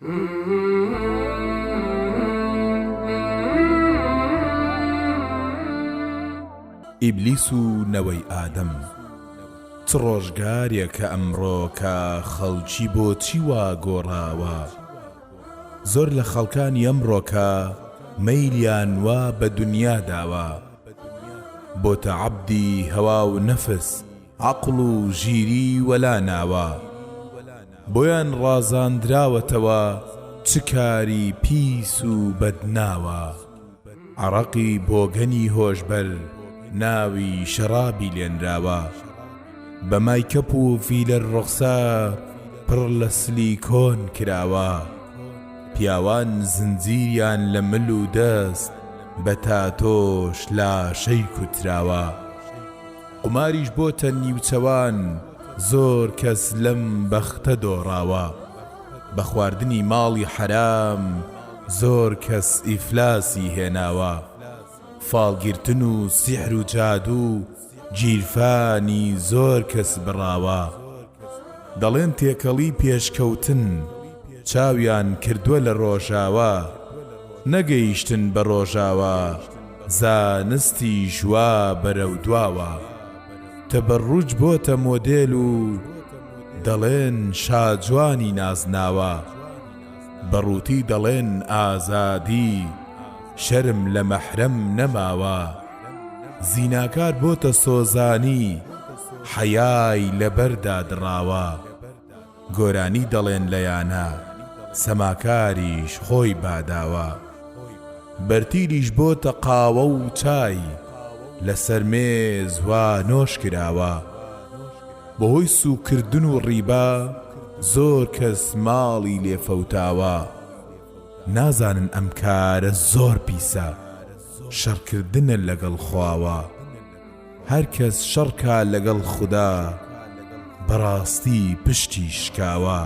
ئیبلیس و نەوەی ئادەم چ ڕۆژگارێکە ئەمڕۆ کە خەڵکی بۆچی وا گۆڕاوە زۆر لە خەڵکانی ئەمڕۆکە مەیلیان وا بە دونیا داوە بۆتە عەبدی هەوا و نەفس عەقڵ و ژیری وەلا ناوە بۆیان ڕازاندراوەتەوە چ کاری پیس و بەدناوە عەرەقی بۆگەنی هۆشبەر ناوی شەرابی لێنراوە بە مایکەپ و فیلە ڕوخسار پڕ لە سلیکۆن کراوە پیاوان زنجیریان لە مل و دەست بە تاتۆش لاشەی کوتراوە قماریش بۆتە نیوچەوان زۆر کەس لەم بەختە دۆڕاوە بە خواردنی ماڵی حەرام زۆر کەس ئیفلاسی هێناوە فاڵگیرتن و سیحر و جادو گیرفانی زۆر کەس بڕاوە دەڵێن تێکەڵی پێشکەوتن چاویان کردووە لە ڕۆژاوە نەگەیشتن بە ڕۆژاوە زانستی ژوا بەرەو دواوە تەبەڕوج بۆتە مۆدێل و دەڵێن شاجوانی نازناوە بەڕووتی دەڵێن ئازادی شەرم لە مەحرەم نەماوە زیناکار بۆتە سۆزانی حەیای لەبەردا دڕاوە گۆرانی دەڵێن لەیانە سەماکاریش خۆی باداوە بەرتیریش بۆتە قاوە و چای لەسەر مێز وا نۆش کراوە بەهۆی سوکردن و ڕیبا زۆر کەس ماڵی لێفەوتاوە نازانن ئەم کارە زۆر پیسە شەڕکردنە لەگەڵ خواوە هەر کەس شەڕکا لەگەڵ خودا بەڕاستی پشتی شکاوە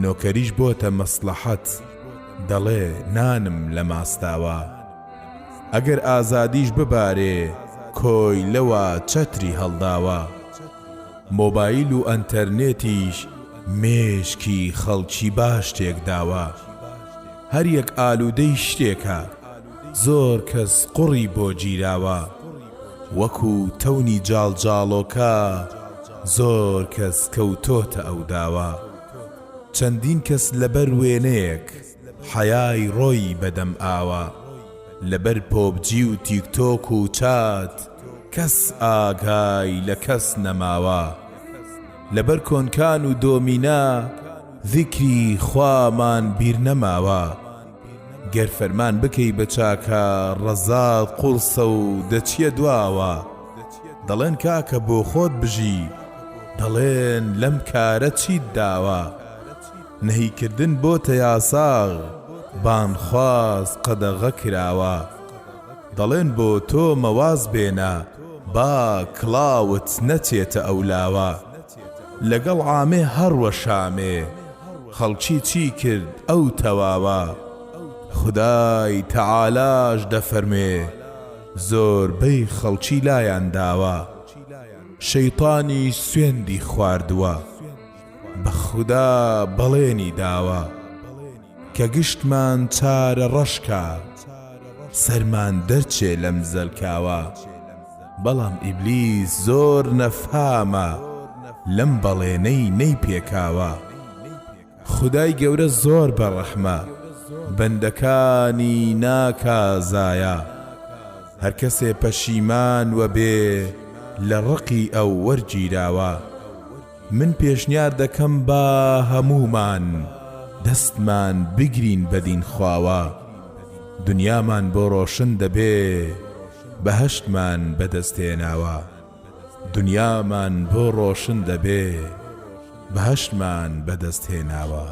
نۆکەریش بۆتە مەسلەحەت دەڵێ نانم لە ماستاوە ئەگەر ئازادیش ببارێ کۆی لەوە چەتری هەڵداوە مۆبایل و ئەنتەرنێتیش مێشکی خەڵکی باش تێکداوە هەر یەک ئالوودەی شتێکە زۆر کەس قوڕی بۆ گیراوە وەکو تەونی جاڵجاڵۆکە زۆر کەس کەوتۆتە ئەو داوە چەندین کەس لەبەر وێنەیەک حەیای ڕۆی بەدەم ئاوە لەبەر پۆبجی و تیکتۆک و چات کەس ئاگای لە کەس نەماوە لەبەر کۆنکان و دۆمینا ذیکری خوامان بیر نەماوە گەر فەرمان بکەی بە چاکە ڕەزات قورسە و دەچیە دواوە دەڵێن کاکە بۆ خۆت بژی دەڵێن لەم کارە چیت داوە نەهیکردن بۆتە یاساغ بانخواز قەدەغە کراوە دەڵێن بۆ تۆ مەواز بێنە با کڵاوت نەچێتە ئەولاوە لەگەڵ عامێ هەروە شامێ خەڵکی چی کرد ئەو تەواوە خدای تەعالاش دەفەرمێ زۆربەی خەڵکی لایان داوە شەیطانیش سوێندی خواردووە بە خوددا بەڵێنی داوە کە گشتمان چارە ڕەشکە سەرمان دەرچێ لەم زەلکاوە بەڵام ئیبلیس زۆر نەفهامە لەم بەڵێنەی نەی پێکاوە خودای گەورە زۆر بەڕەحمە بەندەکانی ناکازایە هەر کەسێ پەشیمان وەبێ لە ڕقی ئەو وەرگیراوە من پێشنیار دەکەم با هەموومان دەستمان بگرین بەدین خواوە دنیامان بۆ ڕۆشن دەبێ بەهەشتمان بەدەستێناوە دنیامان بۆ ڕۆشن دەبێ بەهەشتمان بەدەستهێناوە